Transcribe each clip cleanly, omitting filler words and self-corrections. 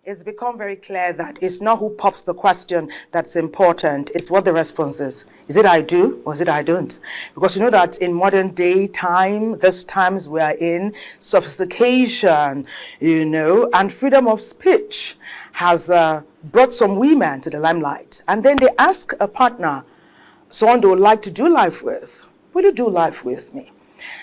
It's become very clear that it's not who pops the question that's important, it's what the response is. Is it I do or is it I don't? Because you know that in modern day time, these times we are in, sophistication, and freedom of speech has brought some women to the limelight. And then they ask a partner, someone they would like to do life with, will you do life with me?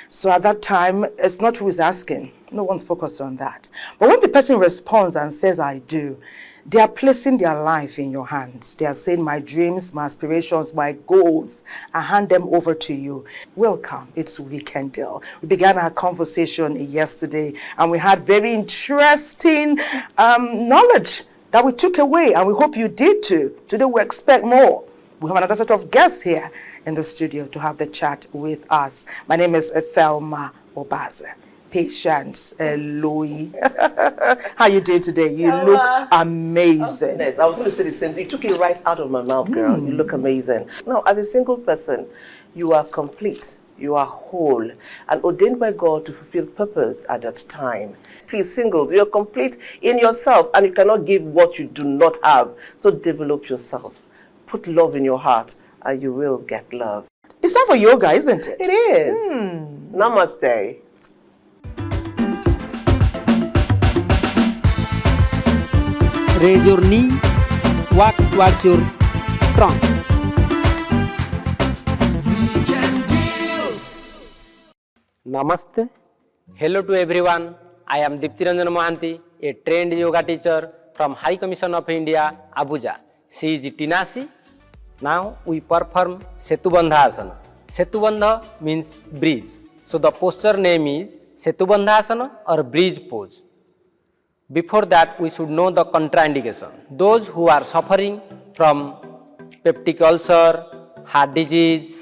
So at that time, it's not who is asking. No one's focused on that. But when the person responds and says, I do, they are placing their life in your hands. They are saying, my dreams, my aspirations, my goals, I hand them over to you. Welcome, it's Weekend Deal. We began our conversation yesterday, and we had very interesting knowledge that we took away, and we hope you did too. Today we expect more. We have another set of guests here in the studio to have the chat with us. My name is Thelma Obaze. Patience, Louis. How you doing today? You look amazing. I was going to say the same thing. You took it right out of my mouth, girl. You look amazing. Now, as a single person, you are complete. You are whole and ordained by God to fulfill purpose at that time. Please, singles, you're complete in yourself and you cannot give what you do not have. So develop yourself. Put love in your heart and you will get love. It's time for yoga, isn't it? It is. Namaste. Raise your knee, walk towards your trunk. Namaste. Hello to everyone. I am Diptiranjan Mohanty, a trained yoga teacher from High Commission of India, Abuja. She is Tinasi. Now we perform Setubandha Asana. Setubandha means bridge. So the posture name is Setubandha Asana or bridge pose. Before that, we should know the contraindication. Those who are suffering from peptic ulcer, heart disease,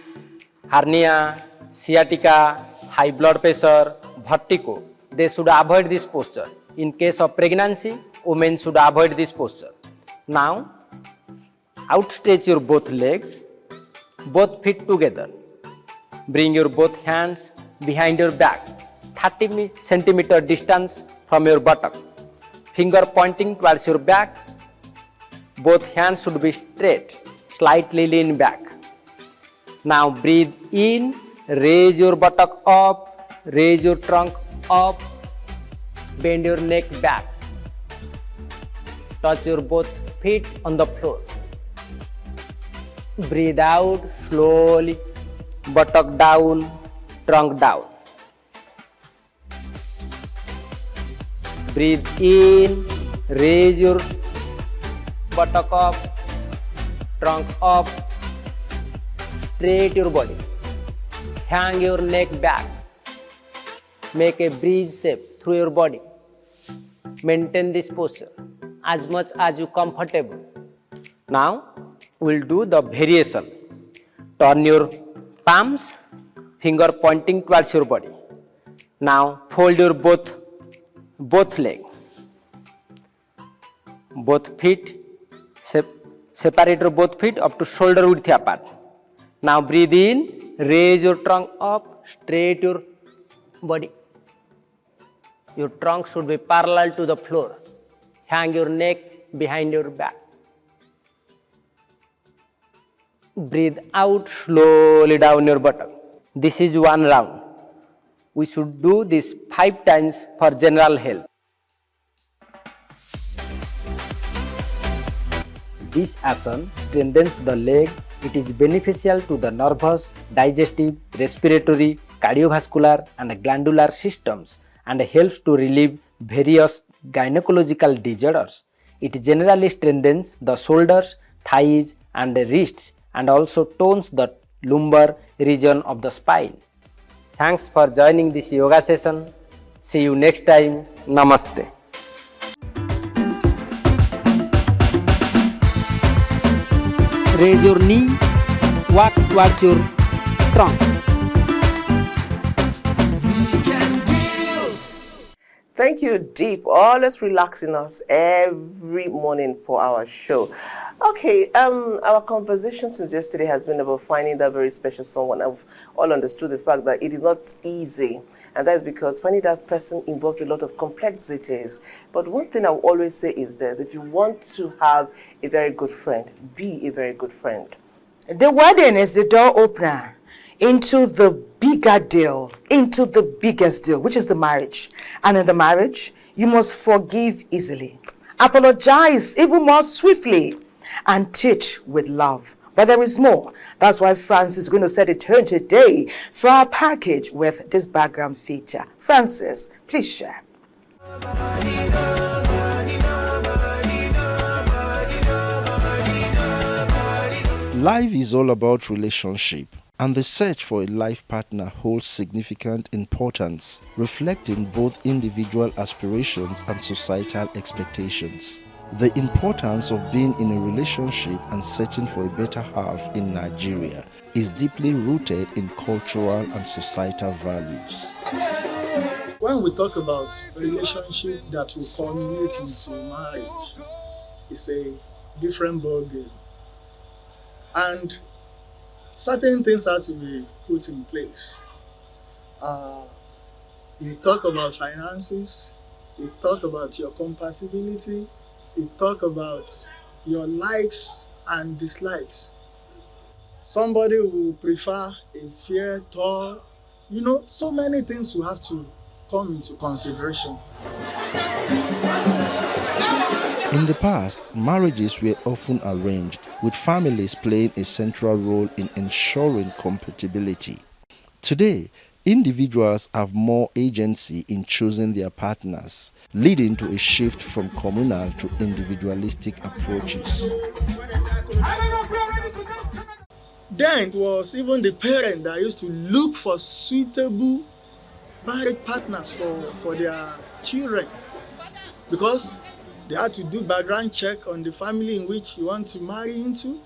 hernia, sciatica, high blood pressure, vertigo, they should avoid this posture. In case of pregnancy, women should avoid this posture. Now, outstretch your both legs, both feet together. Bring your both hands behind your back, 30 centimeter distance from your buttock. Finger pointing towards your back. Both hands should be straight, slightly lean back. Now breathe in, raise your buttock up, raise your trunk up, bend your neck back. Touch your both feet on the floor. Breathe out slowly, buttock down, trunk down. Breathe in, raise your buttock up, trunk up, straight your body. Hang your neck back. Make a bridge shape through your body. Maintain this posture as much as you comfortable. Now, we'll do the variation. Turn your palms, finger pointing towards your body. Now, fold your both leg, both feet, separate your both feet up to shoulder width apart. Now breathe in, raise your trunk up, straight your body. Your trunk should be parallel to the floor. Hang your neck behind your back. Breathe out slowly down your buttock. This is one round. We should do this 5 times for general health. This asana strengthens the leg. It is beneficial to the nervous, digestive, respiratory, cardiovascular and glandular systems and helps to relieve various gynecological disorders. It generally strengthens the shoulders, thighs, and wrists, and also tones the lumbar region of the spine. Thanks for joining this yoga session. See you next time. Namaste. Raise your knee, walk towards your trunk. Thank you, Deep. Always relaxing us every morning for our show. Okay, our conversation since yesterday has been about finding that very special someone. I've all understood the fact that it is not easy, and that is because finding that person involves a lot of complexities. But one thing I will always say is this: if you want to have a very good friend, be a very good friend. The wedding is the door opener into the bigger deal, into the biggest deal, which is the marriage. And in the marriage, you must forgive easily, apologize even more swiftly, and teach with love. But there is more. That's why Francis is going to set a tone today for our package with this background feature. Francis, please share. Life is all about relationship, and the search for a life partner holds significant importance, reflecting both individual aspirations and societal expectations. The importance of being in a relationship and searching for a better half in Nigeria is deeply rooted in cultural and societal values. When we talk about a relationship that will culminate into marriage, it's a different ballgame. And certain things have to be put in place. You talk about finances, you talk about your compatibility, you talk about your likes and dislikes. Somebody will prefer a fair, tall, so many things will have to come into consideration. In the past, marriages were often arranged, with families playing a central role in ensuring compatibility. Today, individuals have more agency in choosing their partners, leading to a shift from communal to individualistic approaches. Then it was even the parent that used to look for suitable marriage partners for their children, because they had to do background check on the family in which you want to marry into,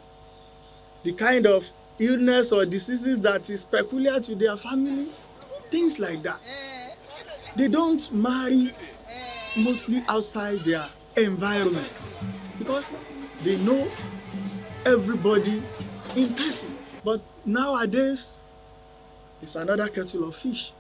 the kind of illness or diseases that is peculiar to their family, things like that. They don't marry mostly outside their environment because they know everybody in person. But nowadays, it's another kettle of fish.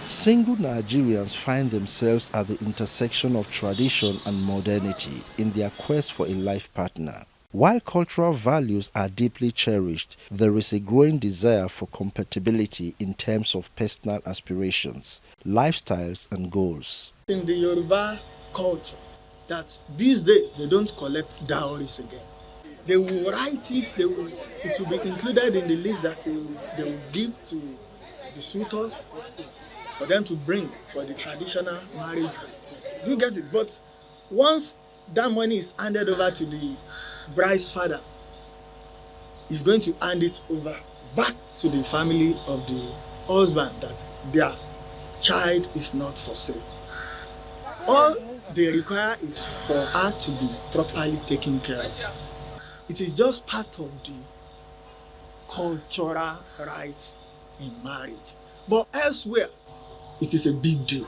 Single Nigerians find themselves at the intersection of tradition and modernity in their quest for a life partner. While cultural values are deeply cherished, there is a growing desire for compatibility in terms of personal aspirations, lifestyles, and goals. In the Yoruba culture, that these days they don't collect dowries again. They will write it, it will be included in the list that they will give to the suitors for them to bring for the traditional marriage rites. Do you get it? But once that money is handed over to the bride's father, he's going to hand it over back to the family of the husband that their child is not for sale. All they require is for her to be properly taken care of. It is just part of the cultural rights in marriage. But elsewhere, it is a big deal.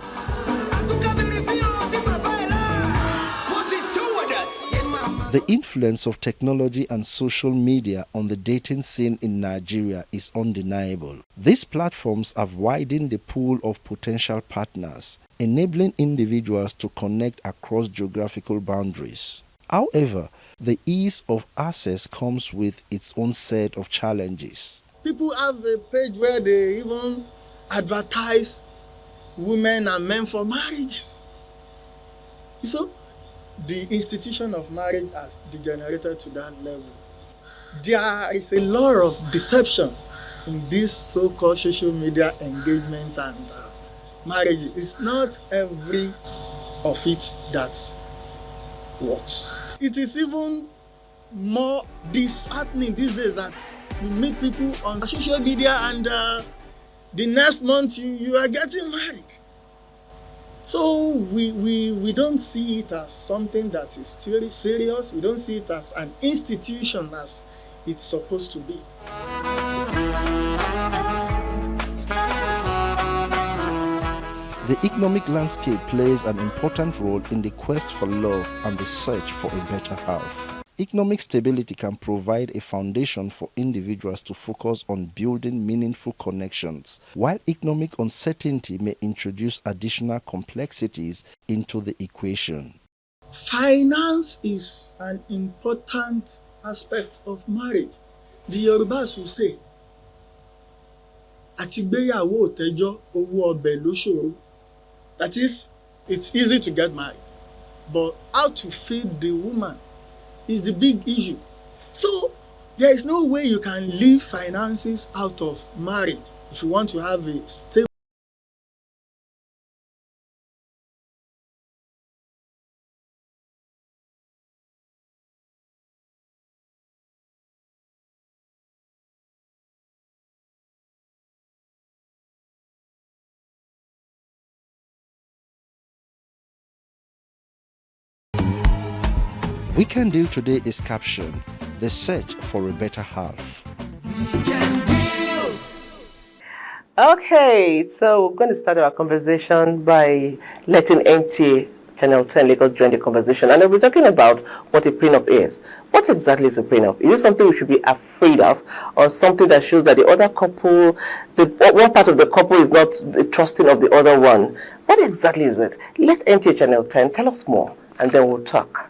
The influence of technology and social media on the dating scene in Nigeria is undeniable. These platforms have widened the pool of potential partners, enabling individuals to connect across geographical boundaries. However, the ease of access comes with its own set of challenges. People have a page where they even advertise women and men for marriages. So, the institution of marriage has degenerated to that level. There is a lot of deception in this so-called social media engagement and marriage. It's not every of it that works. It is even more disheartening these days that you meet people on social media and the next month you are getting married. So we don't see it as something that is really serious. We don't see it as an institution as it's supposed to be. The economic landscape plays an important role in the quest for love and the search for a better half. Economic stability can provide a foundation for individuals to focus on building meaningful connections, while economic uncertainty may introduce additional complexities into the equation. Finance is an important aspect of marriage. The Yorubas will say, "Àtìgbéyàwó ò tẹ́jọ́, owó ọbẹ̀ ló ṣòro." That is, it's easy to get married, but how to feed the woman is the big issue. So there is no way you can leave finances out of marriage if you want to have a stable. Weekend Deal today is captioned, "The Search for a Better Half." Okay, so we're going to start our conversation by letting NTA Channel 10 Lagos join the conversation. And we're talking about what a prenup is. What exactly is a prenup? Is it something we should be afraid of, or something that shows that the other couple, one part of the couple is not trusting of the other one? What exactly is it? Let NTA Channel 10 tell us more, and then we'll talk.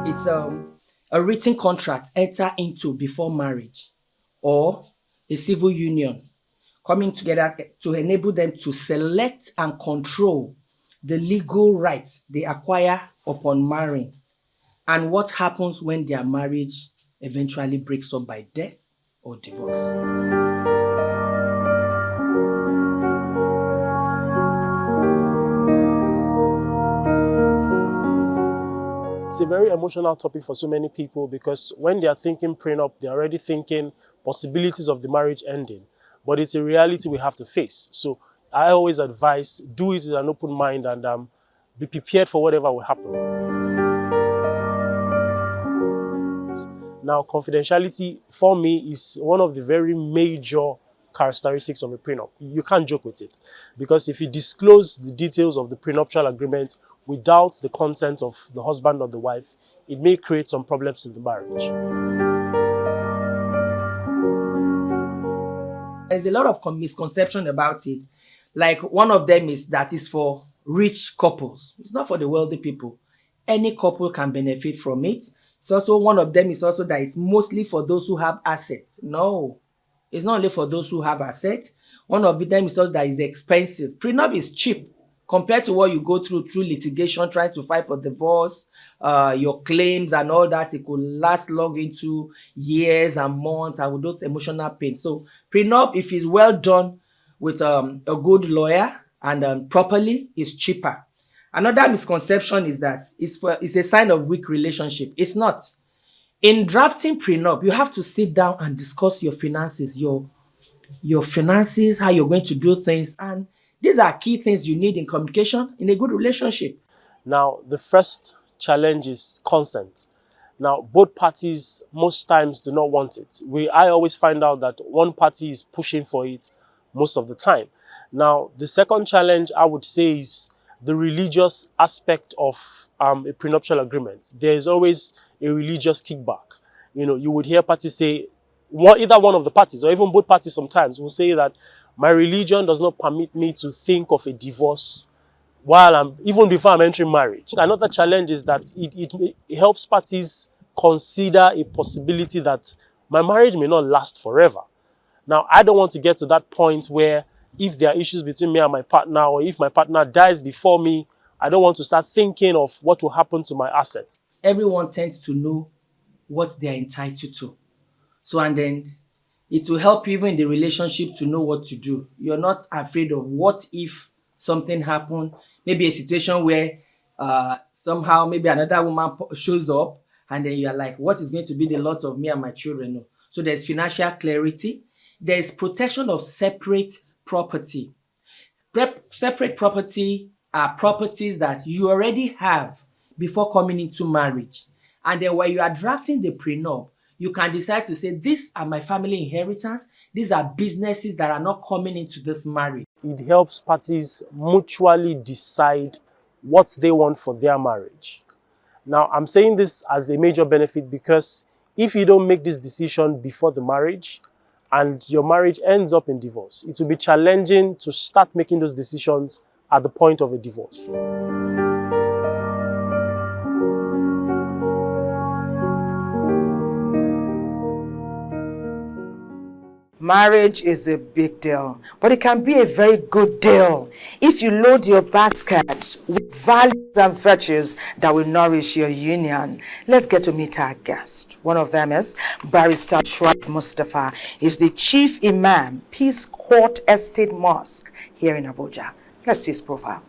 It's a written contract enter into before marriage, or a civil union coming together to enable them to select and control the legal rights they acquire upon marrying, and what happens when their marriage eventually breaks up by death or divorce. It's a very emotional topic for so many people, because when they are thinking prenup, they're already thinking possibilities of the marriage ending. But it's a reality we have to face. So I always advise, do it with an open mind and be prepared for whatever will happen. Now, confidentiality for me is one of the very major characteristics of a prenup. You can't joke with it, because if you disclose the details of the prenuptial agreement without the consent of the husband or the wife, it may create some problems in the marriage. There's a lot of misconception about it. Like, one of them is that it's for rich couples. It's not for the wealthy people. Any couple can benefit from it. It's also, one of them is also that it's mostly for those who have assets. No, it's not only for those who have assets. One of them is also that it's expensive. Prenup is cheap compared to what you go through litigation, trying to fight for divorce, your claims and all that. It could last long into years and months, and with those emotional pain. So prenup, if it's well done with a good lawyer and properly, is cheaper. Another misconception is that it's a sign of weak relationship. It's not. In drafting prenup, you have to sit down and discuss your finances, your finances, how you're going to do things, and these are key things you need in communication in a good relationship. Now, the first challenge is consent. Now, both parties most times do not want it. I always find out that one party is pushing for it most of the time. Now, the second challenge I would say is the religious aspect of a prenuptial agreement. There is always a religious kickback. You know, you would hear parties say, either one of the parties or even both parties sometimes will say that my religion does not permit me to think of a divorce even before I'm entering marriage. Another challenge is that it helps parties consider a possibility that my marriage may not last forever. Now, I don't want to get to that point where if there are issues between me and my partner, or if my partner dies before me, I don't want to start thinking of what will happen to my assets. Everyone tends to know what they are entitled to. So, and then it will help you even in the relationship to know what to do. You're not afraid of what if something happened, maybe a situation where somehow maybe another woman shows up and then you're like, what is going to be the lot of me and my children? No. So there's financial clarity. There's protection of separate property. Separate property are properties that you already have before coming into marriage. And then when you are drafting the prenup, you can decide to say, these are my family inheritance. These are businesses that are not coming into this marriage. It helps parties mutually decide what they want for their marriage. Now, I'm saying this as a major benefit because if you don't make this decision before the marriage and your marriage ends up in divorce, it will be challenging to start making those decisions at the point of a divorce. Marriage is a big deal, but it can be a very good deal if you load your basket with values and virtues that will nourish your union. Let's get to meet our guest. One of them is Barrister Shuaib Mustafa. He's the Chief Imam, Peace Court Estate Mosque here in Abuja. Let's see his profile.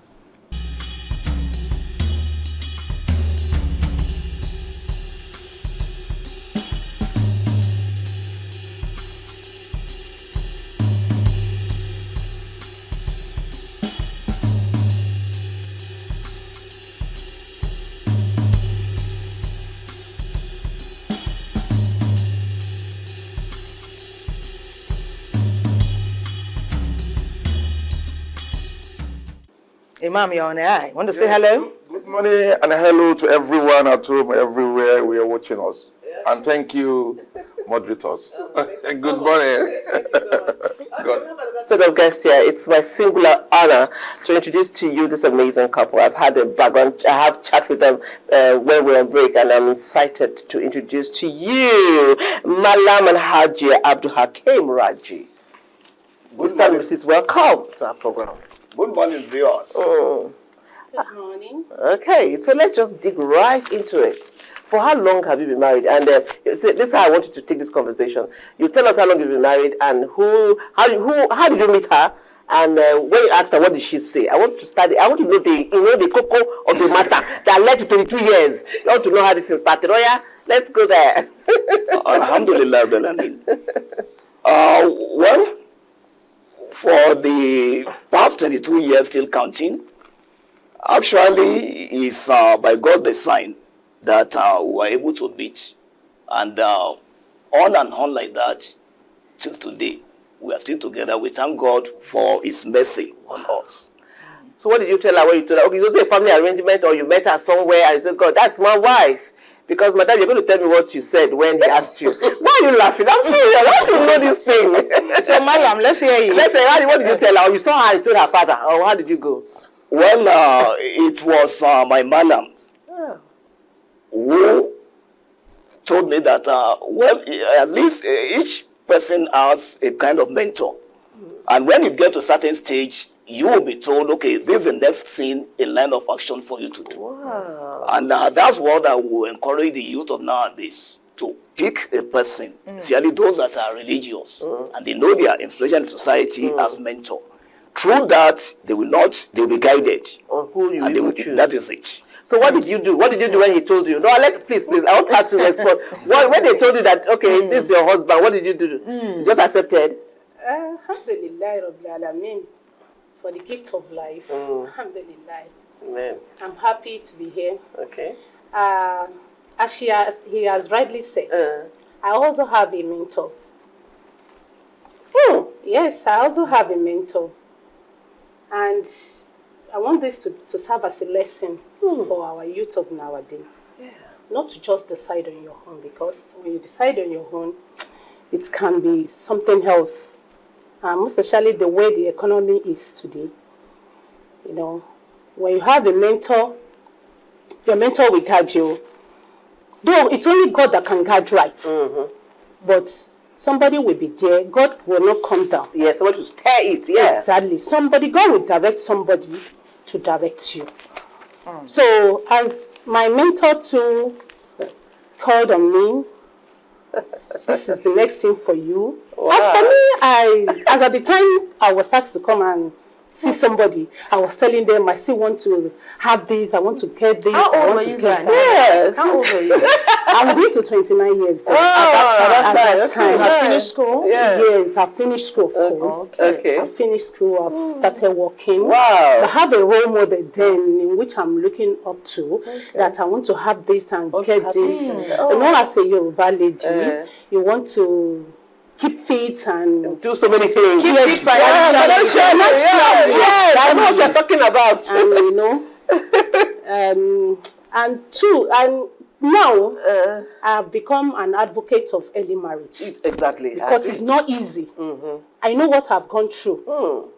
Imam, you're on air. Want to say hello? Good morning and hello to everyone at home, everywhere we are watching us. And thank you, moderators. Good morning. Set of guests here, it's my singular honor to introduce to you this amazing couple. I've had a background, I have chat with them when we're on break, and I'm excited to introduce to you Malam and Haji Abdul Hakim Raji. Good morning, Mrs. Welcome to our program. Good morning, viewers. Oh. Good morning. Okay, so let's just dig right into it. For how long have you been married? And this is how I want you to take this conversation. You tell us how long you've been married and how did you meet her? And when you asked her, what did she say? I want to know the cocoa of the matter that led to 22 years. You want to know how this thing started. Oh yeah, let's go there. Alhamdulillah, well, for the past 22 years, still counting, actually is by God the sign that we were able to meet. And on and on like that, till today, we are still together. We thank God for His mercy on us. So what did you tell her when you told her? Okay, it was a family arrangement or you met her somewhere and you said, God, that's my wife. Because, madam, you're going to tell me what you said when he asked you. Why are you laughing? I'm serious. I want to know this thing. So, Malam, let's hear you. Let's say, what did you tell her? Or you saw her and told her father? Or how did you go? Well, it was my madam who told me that, at least each person has a kind of mentor. And when you get to a certain stage, you will be told, okay, this is the next thing, a line of action for you to do. Wow. And that's what I will encourage the youth of nowadays, to pick a person, especially those that are religious, and they know they are influential in society as mentor. Through that, they will be guided. On who you will choose. That is it. So what did you do? What did you do when he told you? No, please, I want her to respond. When they told you that, okay, this is your husband, what did you do? You just accepted? Alhamdulillah Rabbil Alameen. For the gift of life. Alhamdulillah. Amen. I'm happy to be here. Okay. As he has rightly said, I also have a mentor. Yes, I also have a mentor. And I want this to serve as a lesson for our youth of nowadays. Yeah. Not to just decide on your own, because when you decide on your own, it can be something else. Most especially the way the economy is today. You know, when you have a mentor, your mentor will guide you. Though it's only God that can guide right. But somebody will be there. God will not come down. Yes, somebody will steer it. Yeah. Exactly. God will direct somebody to direct you. So as my mentor too called on me, this is the next thing for you. Wow. As for me, as at the time I was asked to come and see somebody, I was telling them I still want to have this, I want to get this. How I old want were to you get then? that. Yes. How old were you? I'm going to 29 years then. At that time. You had finished school? Yeah. Yes, I finished school, of course. Okay. I finised school, I've started working. Wow. I have a role model then in which I'm looking up to, that I want to have this and get this. You know, as a Yoruba lady, you want to keep fit and do so many things. Keep fit financially. Yes, I know what you're talking about. and you know, and two, and now I've become an advocate of early marriage. Exactly. Because it's not easy. I know what I've gone through.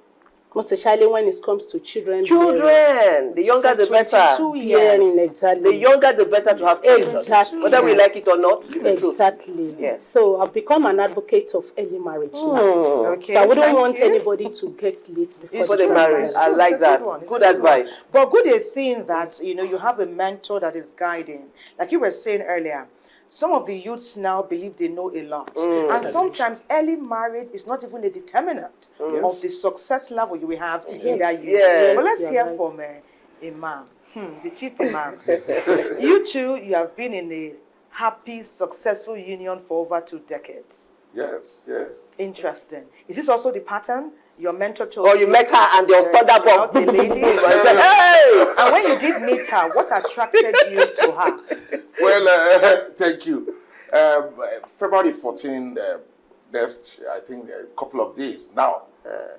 Most especially when it comes to children. The younger the better. 22 years. Exactly. The younger the better to have children. Exactly. Whether we like it or not. Exactly. Yes. So I've become an advocate of early marriage now. Okay, So I wouldn't thank want you. anybody to get late Before they true. marry. It's I true. like It's a that. one. It's Good a one. advice. But good a thing that, you know, you have a mentor that is guiding. Like you were saying earlier, some of the youths now believe they know a lot. And sometimes early marriage is not even a determinant of the success level you will have in that youth. Yes. But let's hear from Imam, the chief Imam. You two, you have been in a happy, successful union for over 2 decades. Yes, yes. Interesting. Is this also the pattern? Your mentor told Or you met her and your thunder bomb. about a lady. I said, hey! And when you did meet her, what attracted you to her? Well, thank you. February 14, next, I think, a couple of days. Now,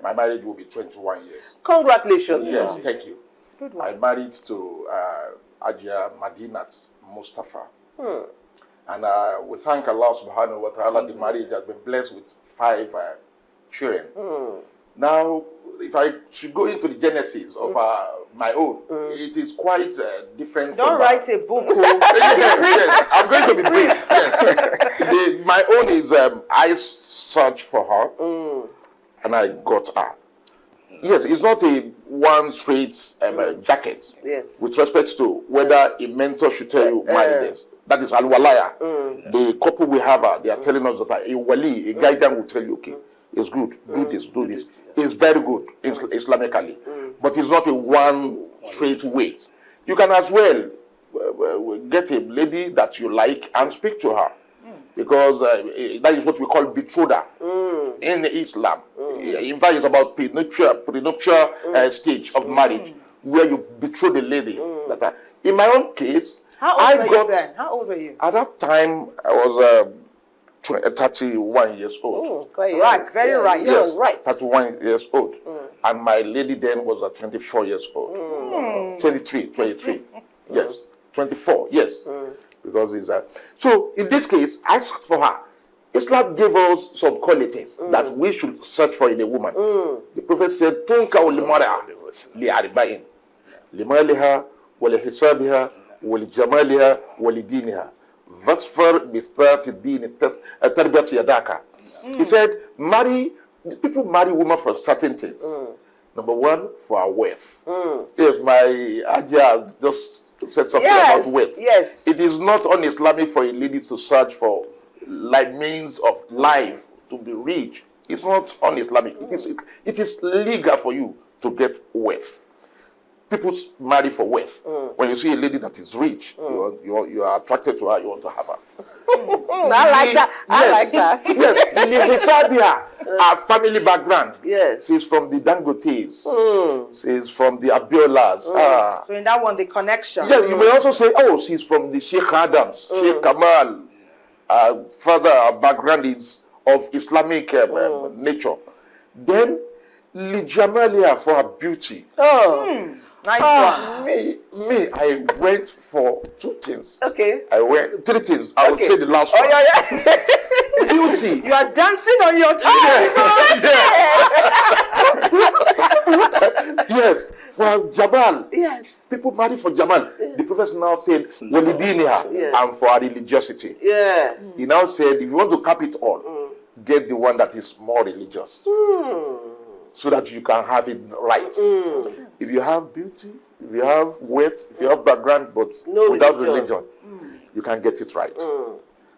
my marriage will be 21 years. Congratulations. Yes, thank you. Good one. I married to Abuja Madinat Mustafa. And we thank Allah subhanahu wa ta'ala, the marriage has been blessed with 5 children. Now, if I should go into the genesis of my own, it is quite different. Don't write a book. Yes, I'm going to be brief. Yes. My own is I searched for her and I got her. Yes, it's not a one straight jacket. Yes. With respect to whether a mentor should tell you marry this. That is al-walaya. The couple we have, they are telling us that a wali, a guardian will tell you, okay, it's good, do this, do this. It's very good Islamically, but it's not a one straight way. You can as well get a lady that you like and speak to her, because that is what we call betrothal in Islam. In fact, it's about prenuptial stage of marriage, where you betroth the lady. In my own case, How old were you then? How old were you? At that time, I was 31 years old. Right, very right. Yes, right. 31 years old. And my lady then was 24 years old. 23. Yes, 24, yes. Because it's so in this case, I searched for her. Islam gave us some qualities that we should search for in a woman. The Prophet said, Tunka ulimara li arba'in. Limaliha, wali hisabiha, wali jamaliha, wali diniha. Vasfar bistati dini tarbiyat yadaka. He said, people marry women for certain things. Number one, for her wealth. Yes, my Ajia just said something about wealth. Yes. It is not un-Islamic for a lady to search for means of life to be rich. It's not un-Islamic. It is legal for you to get wealth. People marry for wealth. When you see a lady that is rich, you are attracted to her, you want to have her. I like that. I like that. Yes, our family background. Yes. She's from the Dangotes. She's from the Abiolas. So in that one, the connection. Yeah, you may also say, oh, she's from the Sheikh Adams, Sheikh Kamal. Further, our background is of Islamic nature. Then, Lijamalia for her beauty. Nice one. Me, I went for 2 things. Okay. I went 3 things. I would say the last one. Beauty. You are dancing on your children. Yes, for Jamal. Yes. People marry for Jamal. The Prophet now said, Walidiniha, and for her religiosity. Yes. He now said, if you want to cap it all, get the one that is more religious. So that you can have it right. If you have beauty, if you have weight, if you have background, but No without religion. religion, you can get it right.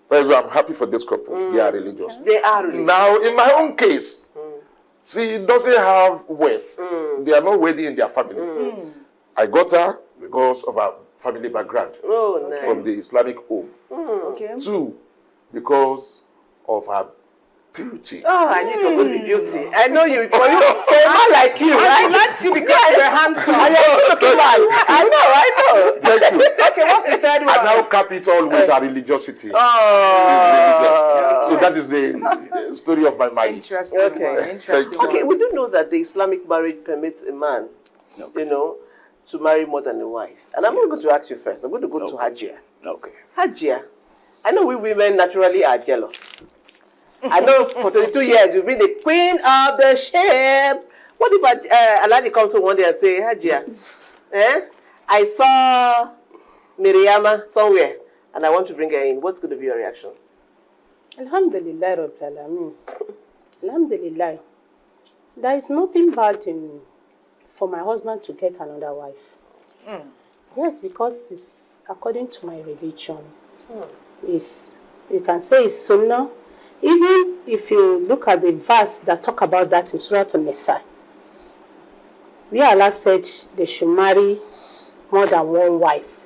That's why I'm happy for this couple. They are religious. They are religious. Now, in my own case, see, it doesn't have wealth. They are not wealthy in their family. I got her because of her family background from the Islamic home. Okay. 2, because of her beauty. Oh, I need to go to beauty. I know you, for you, for a man like you, right? I liked you because you were handsome. I know. Thank you. Okay, what's the third one? I now cap it all with her religiosity. Oh. So that is the story of my marriage. Interesting Okay. one. Interesting one. Okay, we do know that the Islamic marriage permits a man, you know, to marry more than a wife. And I'm not going to ask you first. I'm going to go to Hajia. Okay. Hajia, I know we women naturally are jealous. I know for 22 years you've been the queen of the ship. What if Aladi comes to one day and say, Hajia, I saw Miriama somewhere and I want to bring her in. What's going to be your reaction? Alhamdulillah, Rabbil Alameen. Alhamdulillah. There is nothing bad for my husband to get another wife. Yes, because it's according to my religion. It's, you can say it's sunnah. Even if you look at the verse that talk about that in Surah An-Nisa, where Allah said they should marry more than one wife.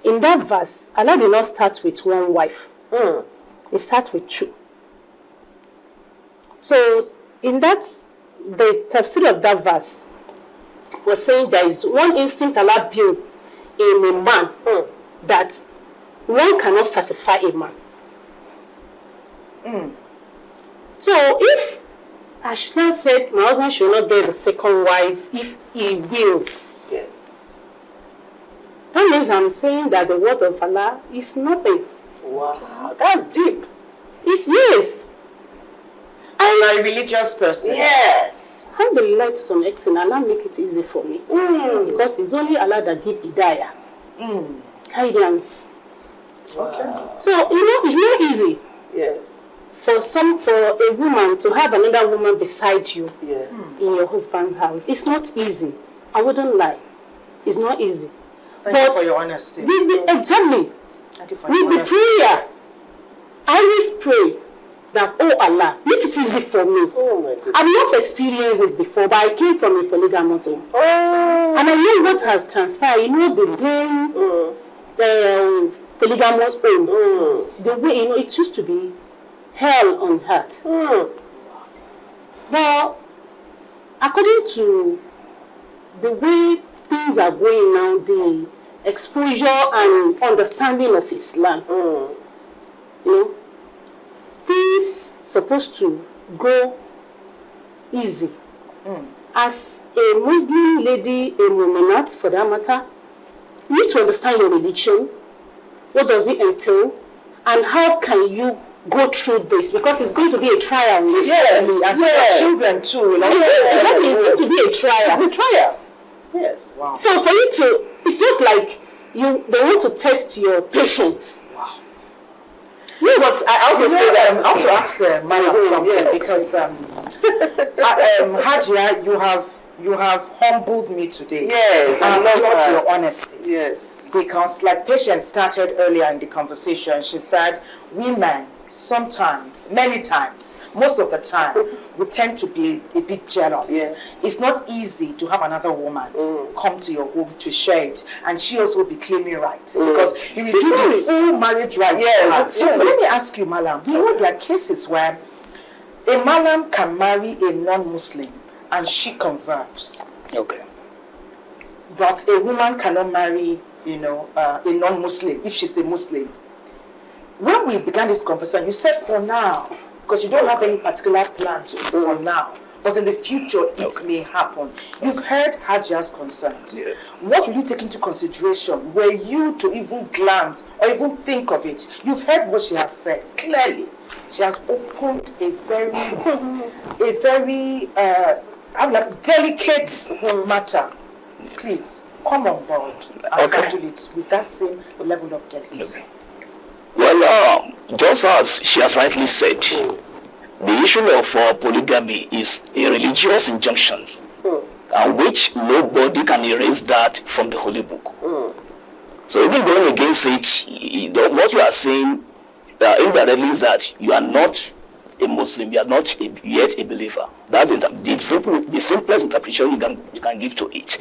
In that verse, Allah did not start with one wife. He starts with 2. So, in that, the tafsir of that verse was saying there is one instinct Allah built in a man that one cannot satisfy a man. So if Ashna said my husband should not get the second wife if he wills, Yes. that means I'm saying that the word of Allah is nothing. Wow, that's deep. It's yes. I'm a religious person. Yes. Alhamdulillah, to some extent, Allah make it easy for me. Because it's only Allah that give hidayah. Guidance. Okay. So, you know, it's not easy Yes. for a woman to have another woman beside you Yes. in your husband's house. It's not easy. I wouldn't lie. It's not easy. Thank you for your honesty. Exactly. Thank you for your With the honesty. prayer, I always pray that, oh Allah, make it easy for me. Oh my goodness. I've not experienced it before, but I came from a polygamous home. And I know what has transpired. You know, the polygamous home, the way, you know, it used to be hell on earth. But according to the way things are going now, the exposure and understanding of Islam, you know, things supposed to go easy. As a Muslim lady, a Mu'minat for that matter, you need to understand your religion. What does it entail? And how can you go through this? Because it's going to be a trial. As children too. You know? Exactly, it's going to be a trial. It's a trial. Yes. Wow. So for you to, it's just like they want to test your patience. Wow. Yes. But I also say that I want to ask Madam something because Hajia, you have humbled me today. Yes. And I love your honesty. Yes. Because like Patience started earlier in the conversation, she said, women sometimes, many times, most of the time, we tend to be a bit jealous. Yes. It's not easy to have another woman come to your home to share it, and she also be claiming rights. Because you will do the full marriage right. Yes. But let me ask you, Malam, you know there are cases where a Malam can marry a non-Muslim and she converts. Okay. But a woman cannot marry, a non-Muslim if she's a Muslim. When we began this conversation, you said for now, because you don't have any particular plan for now, but in the future it may happen. You've heard Hajia's concerns. Yes. What will you take into consideration were you to even glance or even think of it? You've heard what she has said clearly. She has opened a very delicate matter. Please come on board and handle it with that same level of delicacy. Well, just as she has rightly said, the issue of polygamy is a religious injunction and which nobody can erase that from the Holy Book. So even going against it, what you are saying indirectly is that you are not a Muslim, you are not yet a believer. That's the simplest interpretation you can give to it.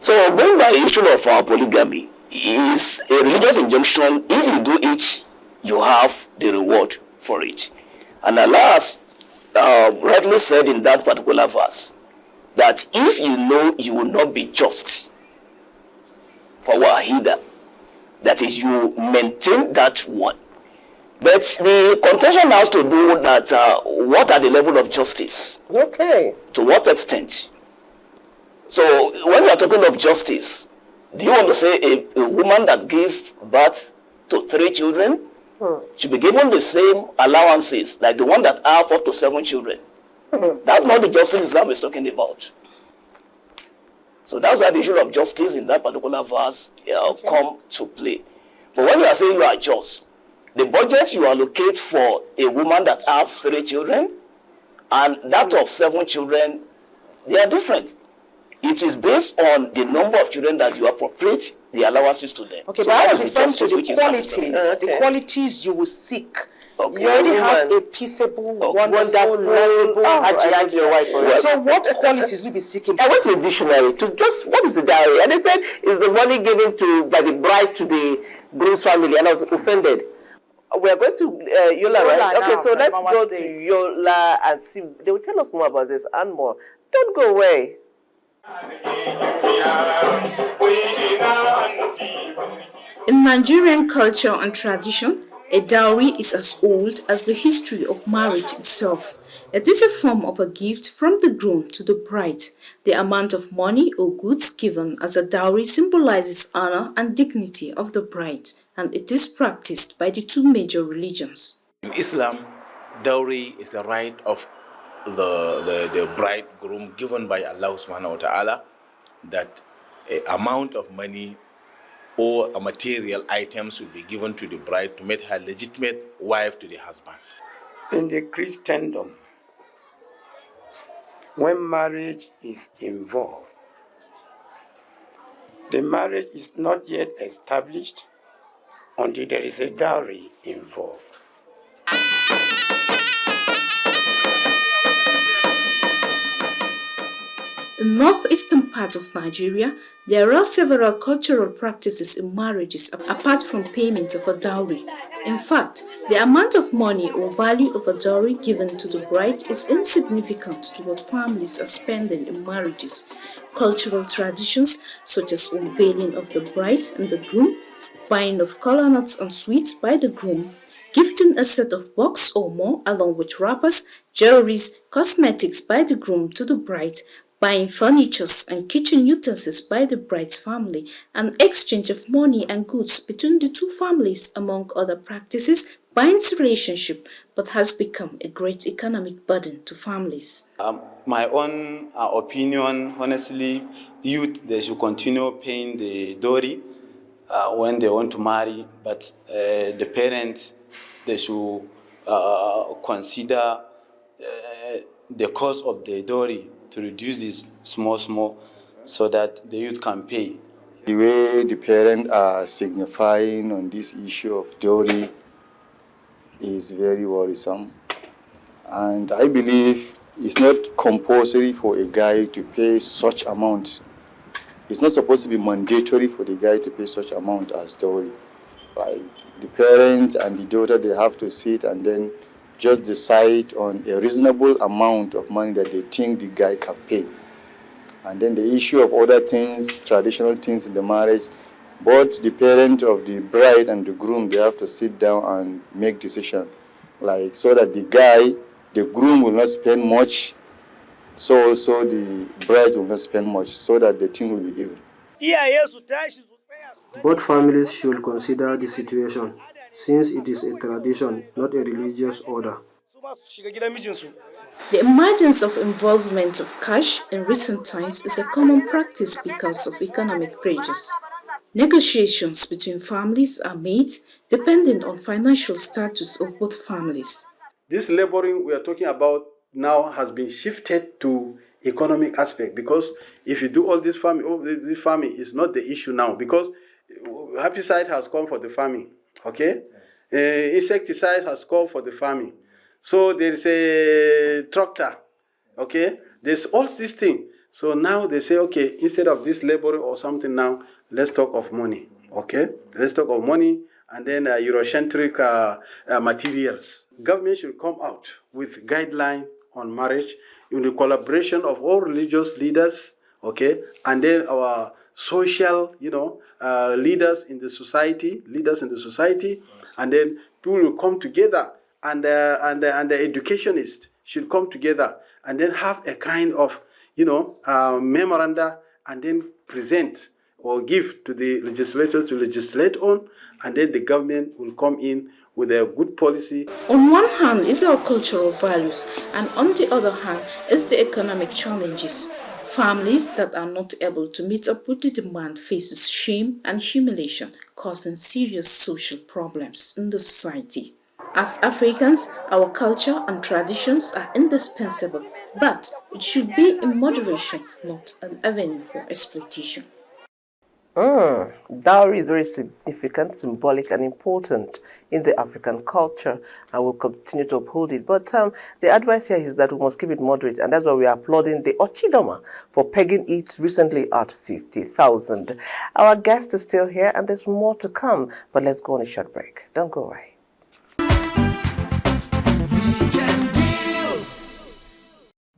So going by the issue of polygamy, is a religious injunction. If you do it, you have the reward for it. And Allah rightly said in that particular verse that if you know you will not be just for wahida, that is, you maintain that one. But the contention has to do that what are the level of justice? Okay. To what extent? So when you are talking of justice, do you want to say a woman that gave birth to 3 children should be given the same allowances like the one that have up to 7 children? That's not the justice Islam is talking about. So that's why the issue of justice in that particular verse come to play. But when you are saying you are just, the budget you allocate for a woman that has 3 children and that of 7 children, they are different. It is based on the number of children that you appropriate the allowances to them. Okay, so but I was the referring to justice the which is qualities, the qualities you will seek. Okay. You already have a peaceable, wonderful, lovable Hajiya. So what qualities will you be seeking? I went to a dictionary to just, what is a dowry? And they said it's the money given by the bride to the groom's family, and I was offended. We are going to Yola, right? Now, okay, so let's go to Yola and see. They will tell us more about this and more. Don't go away. In Nigerian culture and tradition, a dowry is as old as the history of marriage itself. It is a form of a gift from the groom to the bride. The amount of money or goods given as a dowry symbolizes honor and dignity of the bride, and it is practiced by the 2 major religions. In Islam, dowry is a right of the bridegroom given by Allah subhanahu wa ta'ala, that an amount of money or a material items will be given to the bride to make her legitimate wife to the husband. In the Christendom, when marriage is involved, the marriage is not yet established until there is a dowry involved. In northeastern part of Nigeria, there are several cultural practices in marriages apart from payment of a dowry. In fact, the amount of money or value of a dowry given to the bride is insignificant to what families are spending in marriages. Cultural traditions such as unveiling of the bride and the groom, buying of kola nuts and sweets by the groom, gifting a set of bucks or more along with wrappers, jewelries, cosmetics by the groom to the bride, buying furniture and kitchen utensils by the bride's family, and exchange of money and goods between the 2 families, among other practices, binds relationship but has become a great economic burden to families. My own opinion, honestly, youth, they should continue paying the dowry when they want to marry, but the parents, they should consider the cost of the dowry to reduce this small so that the youth can pay. The way the parents are signifying on this issue of dowry is very worrisome. And I believe it's not compulsory for a guy to pay such amount. It's not supposed to be mandatory for the guy to pay such amount as dowry. Like the parents and the daughter, they have to sit and then just decide on a reasonable amount of money that they think the guy can pay. And then the issue of other things, traditional things in the marriage, both the parent of the bride and the groom, they have to sit down and make decision. Like, so that the groom will not spend much, so also the bride will not spend much, so that the thing will be even. Both families should consider the situation, since it is a tradition, not a religious order. The emergence of involvement of cash in recent times is a common practice because of economic pressures. Negotiations between families are made depending on financial status of both families. This laboring we are talking about now has been shifted to economic aspect, because if you do all this farming is not the issue now, because herbicide has come for the farming, okay? Insecticide has come for the farming. So there is a tractor, okay? There's all these things. So now they say, okay, instead of this labor or something now, let's talk of money, okay? Let's talk of money and then Eurocentric materials. Government should come out with guidelines on marriage in the collaboration of all religious leaders, okay? And then our social, leaders in the society, and then people will come together, and the educationists should come together and then have a kind of memoranda, and then present or give to the legislator to legislate on, and then the government will come in with a good policy. On one hand is our cultural values, and on the other hand is the economic challenges. Families that are not able to meet up with the demand faces shame and humiliation, causing serious social problems in the society. As Africans, our culture and traditions are indispensable, but it should be in moderation, not an avenue for exploitation. Dowry is very significant, symbolic, and important in the African culture, and we'll continue to uphold it. But the advice here is that we must keep it moderate, and that's why we are applauding the Ochidama for pegging it recently at 50,000. Our guest is still here, and there's more to come, but let's go on a short break. Don't go away.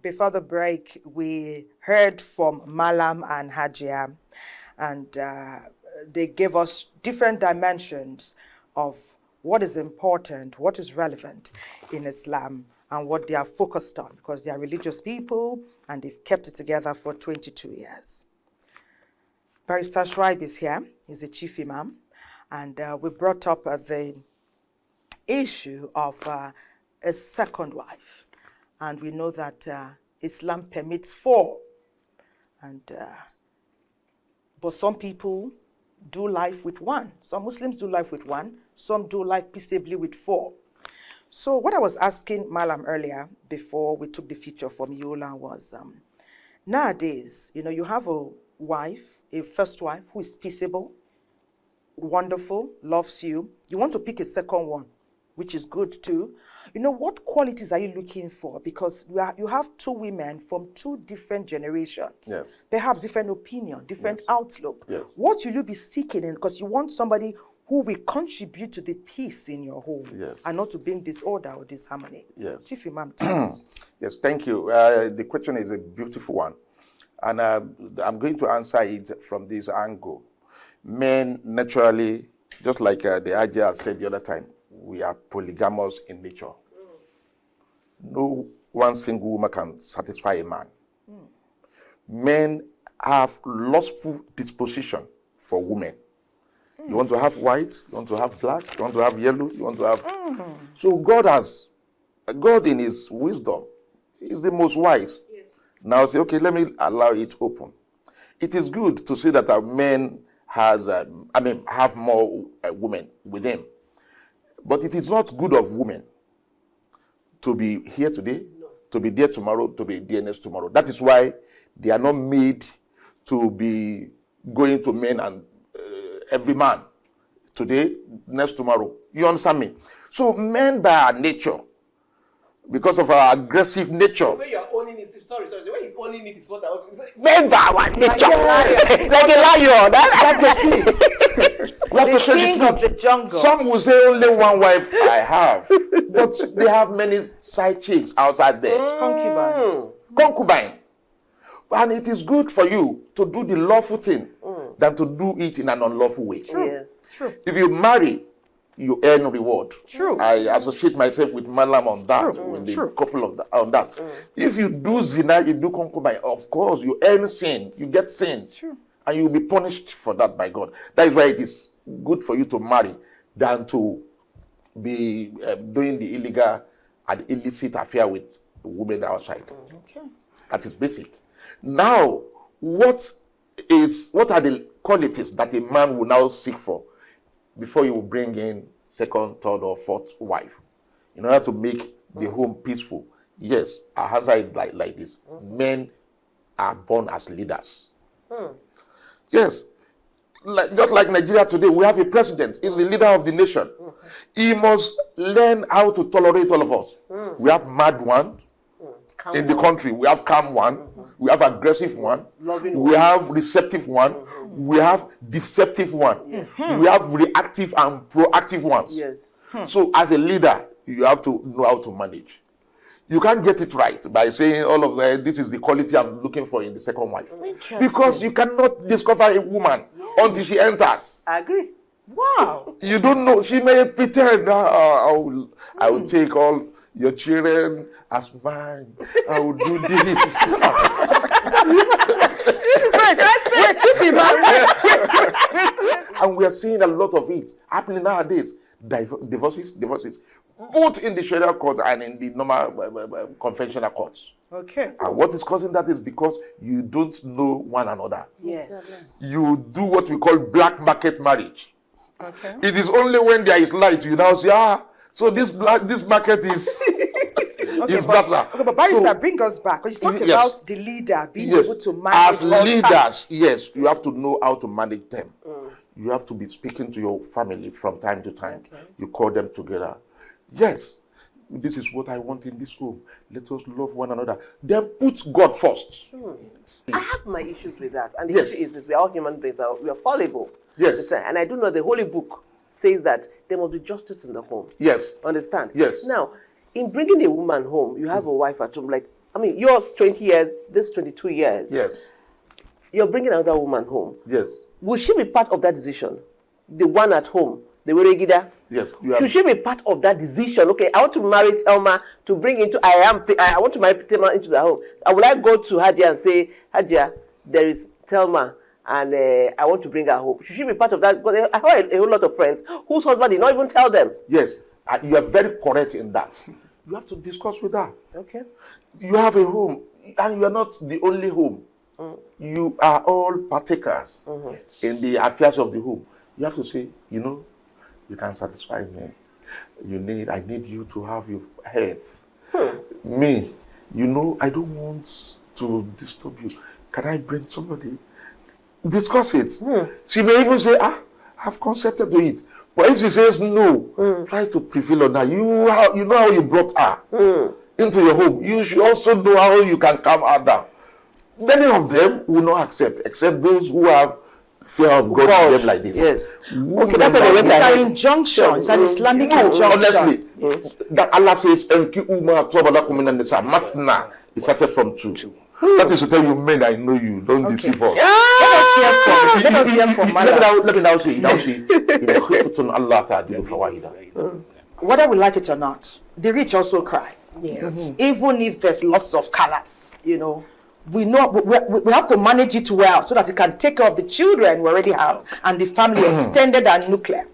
Before the break, we heard from Malam and Hajia, and they gave us different dimensions of what is important, what is relevant in Islam, and what they are focused on, because they are religious people and they've kept it together for 22 years. Barrister Shraib is here. He's the chief imam, and we brought up the issue of a second wife. And we know that Islam permits 4. And but some people do life with 1. Some Muslims do life with 1. Some do life peaceably with 4. So what I was asking Malam earlier, before we took the feature from Yola, was nowadays, you have a wife, a first wife, who is peaceable, wonderful, loves you. You want to pick a second one, which is good too. What qualities are you looking for? Because you have 2 women from 2 different generations. Yes. Perhaps different opinion, different outlook. Yes. What will you be seeking in? Because you want somebody who will contribute to the peace in your home, Yes. and not to bring disorder or disharmony. Yes. Chief Imam. Yes, thank you. The question is a beautiful one. And I'm going to answer it from this angle. Men naturally, just like the Ajah said the other time, we are polygamous in nature. No one single woman can satisfy a man. Men have lustful disposition for women. You want to have white, you want to have black, you want to have yellow, you want to have... So God in his wisdom is the most wise. Yes. Now say, okay, let me allow it open. It is good to see that our men have more women with him. But it is not good of women to be here today, to be there tomorrow, to be there next tomorrow. That is why they are not made to be going to men and every man today, next tomorrow. You understand me? So men by our nature, because of our aggressive nature. The way you are owning it, the way he's owning it is what I want to say. Men by our nature. Like a lion. That's the speak. The king of the jungle. Some will say only one wife I have, but they have many side chicks outside there. Concubine. And it is good for you to do the lawful thing than to do it in an unlawful way. True. Yes. True. If you marry, you earn reward. True. I associate myself with Malam on that, with the couple of on that. If you do zina, you do concubine, of course, you earn sin, you get sin. True. And you'll be punished for that by God. That is why it is good for you to marry than to be doing the illegal and illicit affair with women outside. Okay. That is basic. Now, what are the qualities that a man will now seek for before you bring in second, third, or fourth wife in order to make the home peaceful? Yes, I answer it like this. Men are born as leaders. Yes. Just like Nigeria today, we have a president. He's the leader of the nation. He must learn how to tolerate all of us. We have mad one in the country. We have calm one. We have aggressive one. We have receptive one. We have deceptive one. We have reactive and proactive ones. Yes. So as a leader, you have to know how to manage. You can't get it right by saying all of this is the quality I'm looking for in the second wife. Because you cannot discover a woman until she enters. I agree. Wow. You don't know. She may pretend, I will take all your children as mine. I will do this. And we are seeing a lot of it happening nowadays. Divorces, both in the Sharia court and in the normal conventional courts. Okay. And what is causing that is because you don't know one another. Yes. You do what we call black market marriage. Okay. It is only when there is light you now say, so this market is is better. Okay, but Barrister, bring us back, because you talked about the leader being able to manage as all leaders. types. Yes, you have to know how to manage them. You have to be speaking to your family from time to time. You call them together. Yes, this is what I want in this home. Let us love one another. Then put God first. I have my issues with that. And the issue is this: we are all human beings. We are fallible. Yes. And I do know the Holy Book says that there must be justice in the home. Yes. Understand? Yes. Now, in bringing a woman home, you have a wife at home. Like, I mean, yours 20 years, this 22 years. Yes. You're bringing another woman home. Yes. Will she be part of that decision? The one at home, the Weregida? Yes. Should she be part of that decision? Okay, I want to marry Elma to bring into, I want to marry Telma into the home. Will I go to Hadia and say, Hadia, there is Telma, and I want to bring her home? Should she be part of that? Because I have a whole lot of friends whose husband did not even tell them. Yes, you are very correct in that. You have to discuss with her. Okay. You have a home, and you are not the only home. You are all partakers in the affairs of the home. You have to say, you can satisfy me. I need you to have your health. Me, I don't want to disturb you. Can I bring somebody? Discuss it. She may even say, I've consented to it. But if she says no, try to prevail on her. You know how you brought her into your home. You should also know how you can calm her down. Many of them will not accept, except those who have fear of God in them like this. Yes. Okay, that's what it's an injunction. It's an Islamic injunction. Honestly, that Allah says, Mafna, it started from 2. That is to tell you, men, I know you. Don't deceive us. Let us hear from Mala. Let me now say. Whether we like it or not, the rich also cry. Yes. Even if there's lots of colors, we know we have to manage it well so that we can take care of the children we already have and the family extended and nuclear.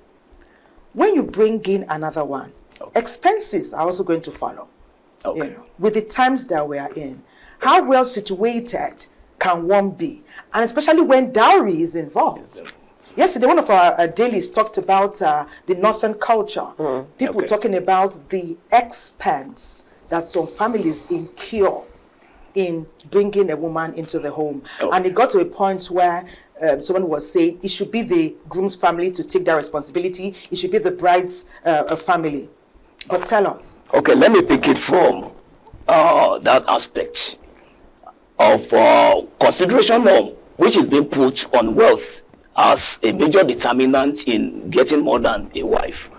When you bring in another one, expenses are also going to follow. With the times that we are in, how well situated can one be? And especially when dowry is involved. Yesterday, one of our dailies talked about the northern culture. People talking about the expense that some families incur in bringing a woman into the home. And it got to a point where someone was saying it should be the groom's family to take that responsibility. It should be the bride's family. But tell us. Okay, let me pick it from that aspect of consideration of which is being put on wealth as a major determinant in getting more than a wife.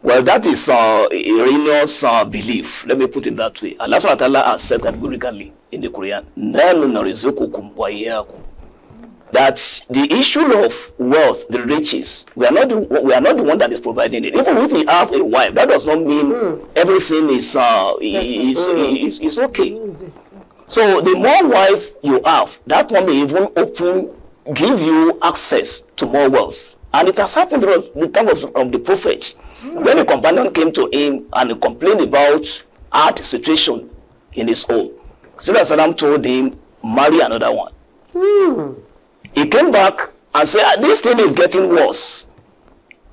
Well, that is erroneous belief. Let me put it that way. Allah subhanahu wa ta'ala has said categorically in the Quran, that the issue of wealth, the riches, we are not the one that is providing it. Even if we have a wife, that does not mean everything is okay. So the more wife you have, that one may even give you access to more wealth. And it has happened in the time of the prophet. When a companion came to him and complained about hard situation in his home, Salam told him, marry another one. He came back and said, this thing is getting worse.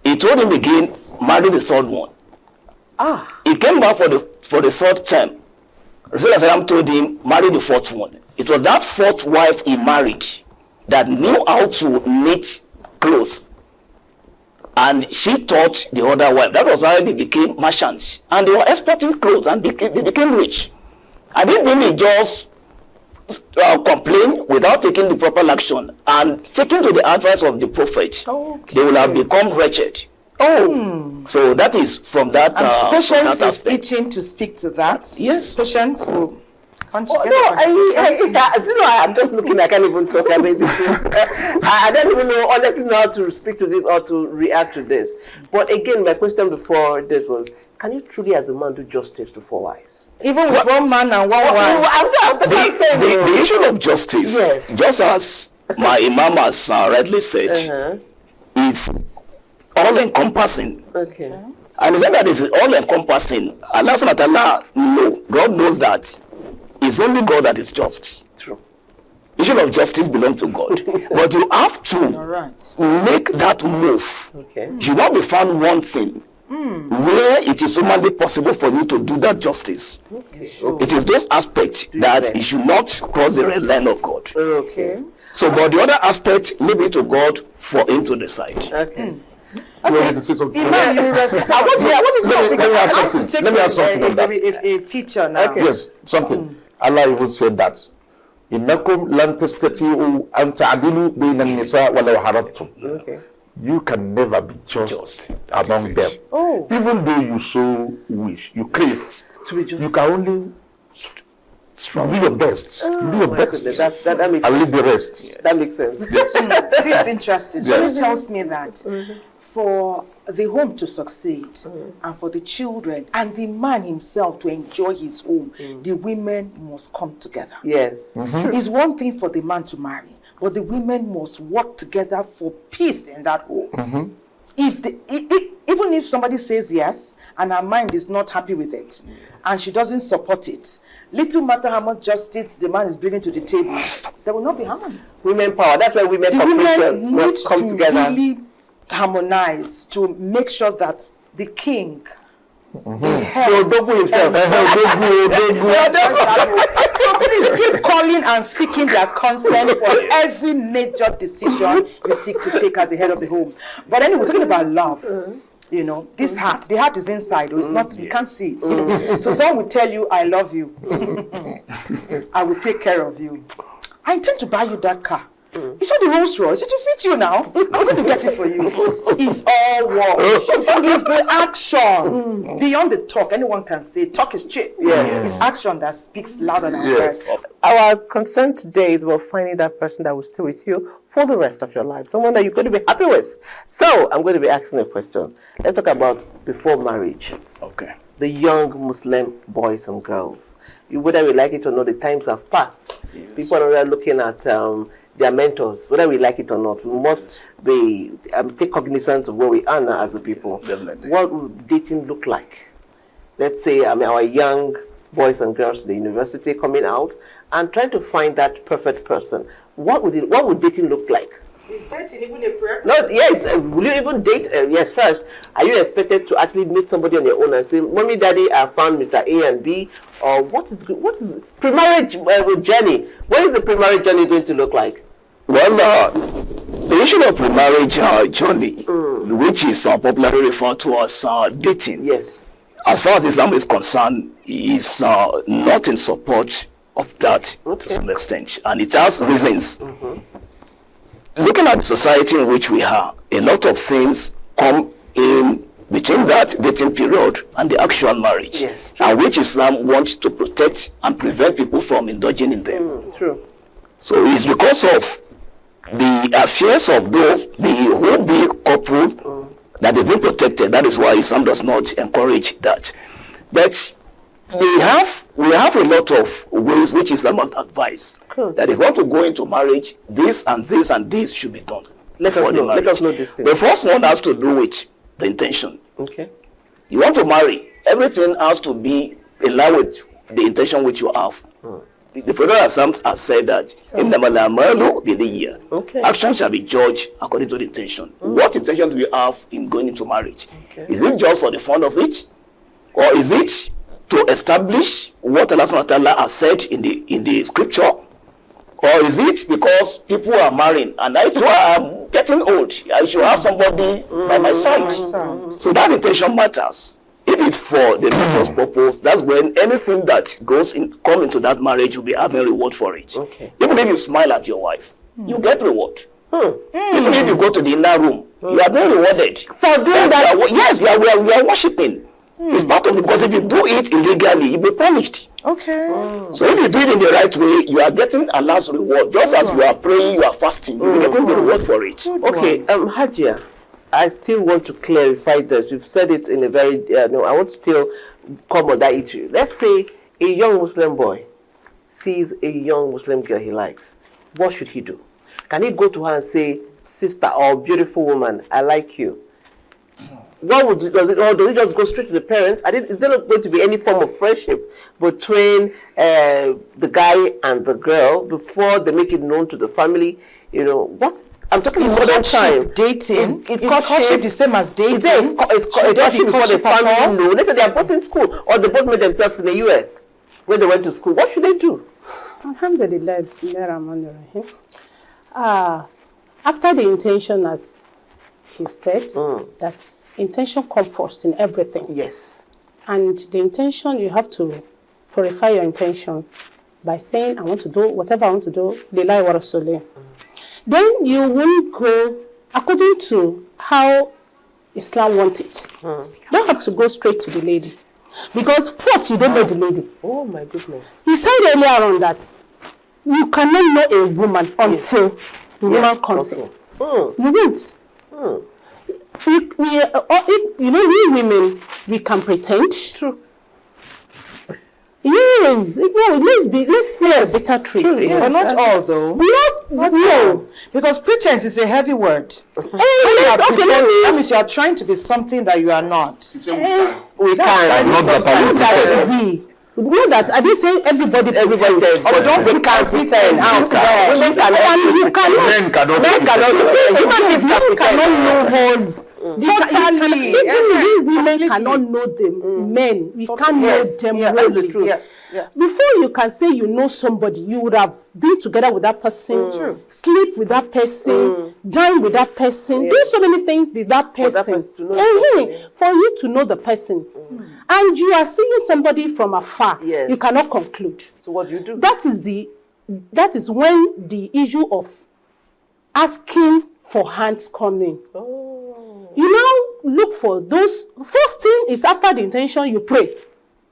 He told him again, marry the third one. He came back for the third time. Rasulullah told him, marry the fourth one. It was that fourth wife he married that knew how to knit clothes. And she taught the other wife. That was why they became merchants. And they were exporting clothes and they became rich. And they didn't just complain without taking the proper action and taking to the advice of the prophet. Okay. They will have become wretched. So that is from that. And Patience is itching to speak to that. Yes. Patience will. I'm just looking. I can't even talk about this. I don't even know, honestly, know how to speak to this or to react to this. But again, my question before this was: can you truly, as a man, do justice to 4 wives? Even with one man and one wife. The issue of justice, yes, just as my imam has rightly said, is all-encompassing. Okay. And he said that it's all-encompassing. Allah subhanahu wa ta'ala, no, God knows that. It's only God that is just. True. The issue of justice belongs to God. But you have to make that move. Okay. You should not be found one thing where it is humanly possible for you to do that justice. Okay. It is those aspects that you should not cross the red line of God. Okay. So, but the other aspect, leave it to God for him to decide. Okay. Let me say something. Let me have something. Let me have something on that. A feature now. Okay. Yes, something. Allah even said that. إنكم لن تستطيعوا أن تعدلوا بين النساء ولو حرصتم. You can never be just among them. Even though you so wish, you crave to be just. You can only do your best. Do your best. That makes and leave the rest. That makes sense. Yes. This is interesting. So Yes. it tells me that for the home to succeed and for the children and the man himself to enjoy his home, the women must come together. Yes. It's one thing for the man to marry, but the women must work together for peace in that home. Even if somebody says yes and her mind is not happy with it and she doesn't support it, little matter how much justice the man is bringing to the table, there will not be harmony. Women power. That's why women cooperation must come together. Really harmonize to make sure that the king, the head, himself. So please keep calling and seeking their consent for every major decision you seek to take as the head of the home. But anyway, we're talking about love. You know, this heart, the heart is inside, it's not, you can't see it. So someone will tell you, I love you. I will take care of you. I intend to buy you that car. You saw the Rolls Royce, it will fit you now. I'm going to get it for you. It's all wash. It's the action. Beyond the talk, anyone can say, talk is cheap. It's action that speaks louder than words. Our concern today is about finding that person that will stay with you for the rest of your life. Someone that you're going to be happy with. So, I'm going to be asking a question. Let's talk about before marriage. Okay. The young Muslim boys and girls. Whether we like it or not, the times have passed. Yes. People are looking at their mentors, whether we like it or not. We must be take cognizance of where we are now as a people. Definitely. What would dating look like? Let's say our young boys and girls at the university coming out and trying to find that perfect person. What would dating look like? Is dating even a prayer? No, yes. Will you even date? Yes, first. Are you expected to actually meet somebody on your own and say, "Mommy, Daddy, I found Mr. A and B," or what is pre-marriage journey? What is the pre-marriage journey going to look like? Well, the issue of pre-marriage journey, which is popularly referred to as dating, yes, as far as Islam is concerned, is not in support of that to some extent, and it has reasons. Looking at the society in which we are, a lot of things come in between that dating period and the actual marriage, yes, and which Islam wants to protect and prevent people from indulging in them. True. So it's because of the affairs of those, the would-be couple, that is being protected. That is why Islam does not encourage that. But we have a lot of ways which Islam has advised that if you want to go into marriage, this and this and this should be done. Let us know this thing. The first one has to do with the intention. Okay. You want to marry, everything has to be in line with the intention which you have. The Prophet has said that action shall be judged according to the intention. What intention do you have in going into marriage? Is it just for the fun of it? Or is it to establish what Allah subhanahu wa ta'ala has said in the scripture? Or is it because people are marrying and I too am getting old? I should have somebody by my side. So that intention matters. If it's for the religious purpose, that's when anything that come into that marriage, you'll be having reward for it. Okay. Even if you smile at your wife, you get reward. Even if you go to the inner room, you are being rewarded. For doing that? Yes, we are worshipping. It's part of it, because if you do it illegally, you'll be punished. Okay. So if you do it in the right way, you are getting Allah's reward. Just as you are praying, you are fasting, you'll be getting the reward for it. Okay, Hajia, I still want to clarify this. You've said it in a very, no, I want to still come on that issue. Let's say a young Muslim boy sees a young Muslim girl he likes. What should he do? Can he go to her and say, sister or beautiful woman, I like you? What does it just go straight to the parents? Is there not going to be any form of friendship between the guy and the girl before they make it known to the family? You know, what? I'm talking about that time. Dating? Is courtship the same as dating? It's courtship before the family know. They said they are both in school, or they both made themselves in the US when they went to school. What should they do? Alhamdulillah, Bismillahirrahmanirrahim. After the intention, as he said, that intention comes first in everything. Yes. And the intention, you have to purify your intention by saying, I want to do whatever I want to do, lillahi wa rasulih. Then you will go according to how Islam wants it. You don't have to go straight to the lady. Because first, you don't know the lady. Oh my goodness. He said earlier on that you cannot know a woman until the woman comes in. You won't. We women, we can pretend. True. Yes, no, let's say a better truth. True, yes. But not all, though. Not all. Because pretense is a heavy word. That means you are trying to be something that you are not. We can. Know that I didn't say everybody pretends. Or don't we can pretend out there. Men cannot know hers. Totally. Women cannot know them. Men, we can't know them really. Yes. Before you can say you know somebody, you would have been together with that person, sleep with that person, dine with that person, do so many things with that person. For you to know the person. And you are seeing somebody from afar, you cannot conclude. So what do you do? That is when the issue of asking for hands come in. You now look for those. First thing is after the intention, you pray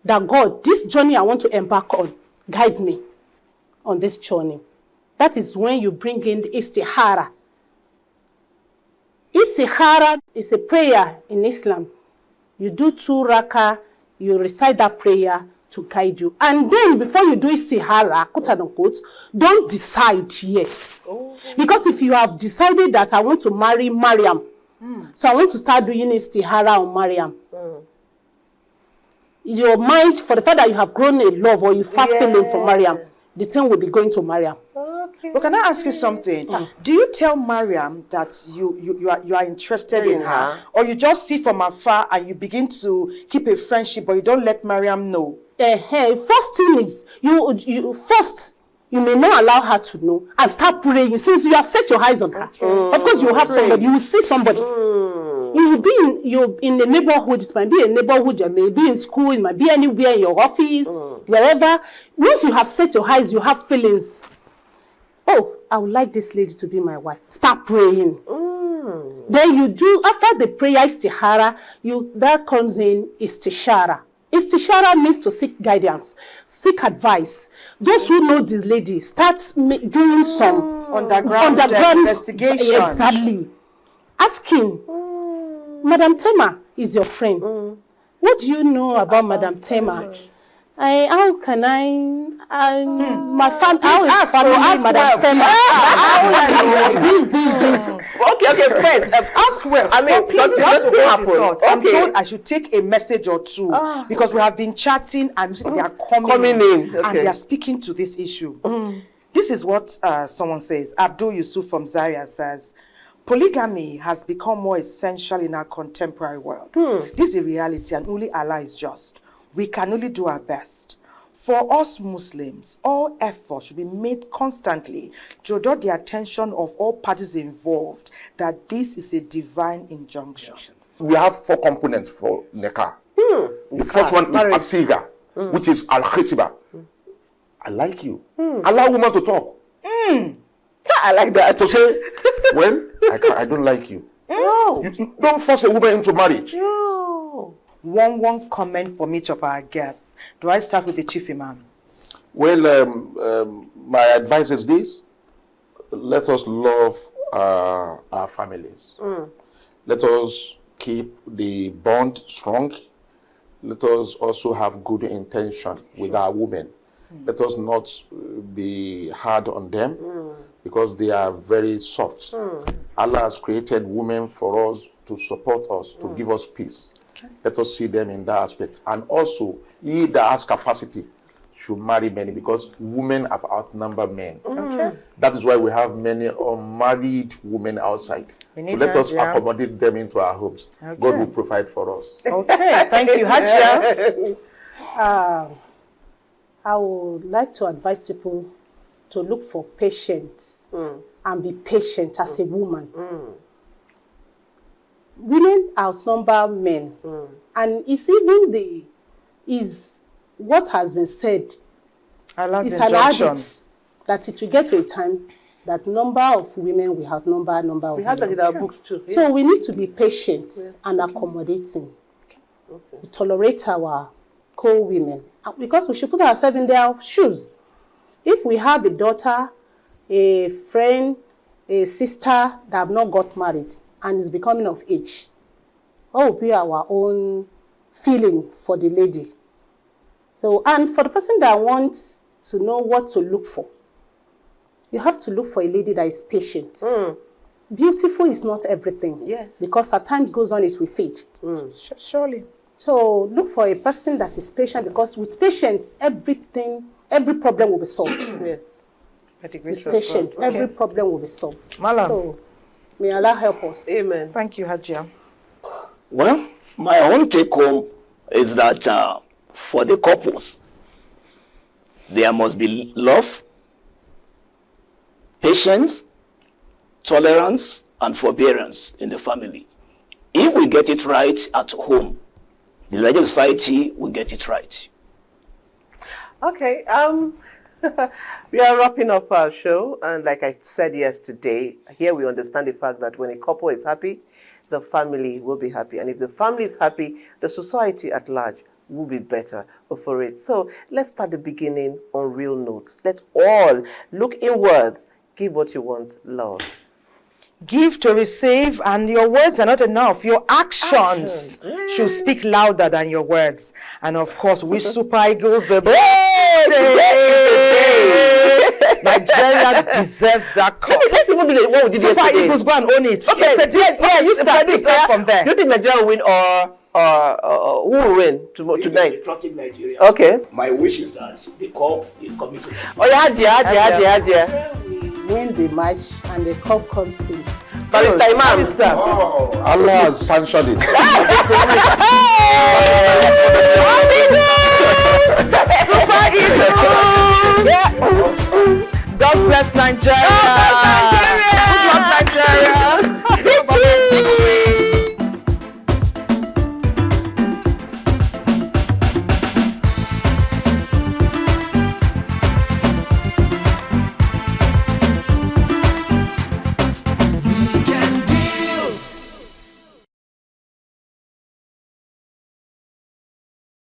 that God, this journey I want to embark on, guide me on this journey. That is when you bring in the istihara. Istihara is a prayer in Islam. You do 2 rakah, you recite that prayer to guide you. And then before you do istihara, quote unquote, don't decide yet. Because if you have decided that I want to marry Mariam, so I want to start doing istihara on Mariam. Your mind, for the fact that you have grown a love or you felt feeling for Mariam, the thing will be going to Mariam. But can I ask you something? Do you tell Mariam that you are interested in her, or you just see from afar and you begin to keep a friendship, but you don't let Mariam know? First thing is you may not allow her to know and start praying since you have set your eyes on her. Of course, you have somebody, you will see somebody. You will be in the neighborhood. It might be a neighborhood, it may be in school, it might be anywhere in your office, wherever. Once you have set your eyes, you have feelings. Oh, I would like this lady to be my wife. Start praying. Then you do, after the prayer istihara, that comes in istishara. Istishara means to seek guidance, seek advice. Those who know this lady, start doing some underground investigation. Exactly. Asking, Madam Tema is your friend. What do you know about Madam Tema? How can my family, Madam Tema? Okay, first, ask well. I mean, I'm told I should take a message or two because we have been chatting and they are coming in and they are speaking to this issue. This is what someone says. Abdul Yusuf from Zaria says, polygamy has become more essential in our contemporary world. This is a reality and only Allah is just. we can only do our best. For us Muslims, all efforts should be made constantly to draw the attention of all parties involved that this is a divine injunction. We have 4 components for nikah. The first one is asiga, which is al-khitiba. I like you. Allow woman to talk. I like that. To say, well, I don't like you. You don't force a woman into marriage. One comment from each of our guests. Do I start with the Chief Imam? Well, my advice is this. Let us love our families. Let us keep the bond strong. Let us also have good intention with our women. Let us not be hard on them because they are very soft. Allah has created women for us to support us, to give us peace. Let us see them in that aspect. And also, he that has capacity should marry many because women have outnumbered men. That is why we have many unmarried women outside. So let us accommodate them into our homes. God will provide for us. Okay, thank you. Hajia? I would like to advise people to look for patience and be patient as a woman. Women outnumber men, and it's even what has been said. Allah's it's an injunction. habit that it will get to a time that number of women will outnumber number of men. We have that in our books too. So we need to be patient and accommodating. We tolerate our co-women because we should put ourselves in their shoes. If we have a daughter, a friend, a sister that have not got married and is becoming of age, what will be our own feeling for the lady? So, and for the person that wants to know what to look for, you have to look for a lady that is patient. Beautiful is not everything. Yes. Because at times goes on, it will fade. Surely. So look for a person that is patient because with patience, every problem will be solved. Yes. With patience, every problem will be solved. Malam. So may Allah help us. Amen. Thank you, Hajia. Well, my own take home is that for the couples, there must be love, patience, tolerance, and forbearance in the family. If we get it right at home, the larger society will get it right. Okay, we are wrapping up our show, and like I said yesterday, here we understand the fact that when a couple is happy, the family will be happy, and if the family is happy, the society at large will be better for it. So let's start the beginning on real notes. Let all look inwards, give what you want, love. Give to receive, and your words are not enough. Your actions should speak louder than your words. And of course, we Super Eagles the birthday. Nigeria deserves that cup. Let's even do what we did Super yesterday. Eagles, go and own it. Okay, Yes, you start from there. Do you think Nigeria will win or who will win tonight? Trusting Nigeria. Okay. My wish is that the cup is coming to them. Oh yeah, Hadia. Win the match and the cup comes in. Barrister Imam. Allah has sanctioned it.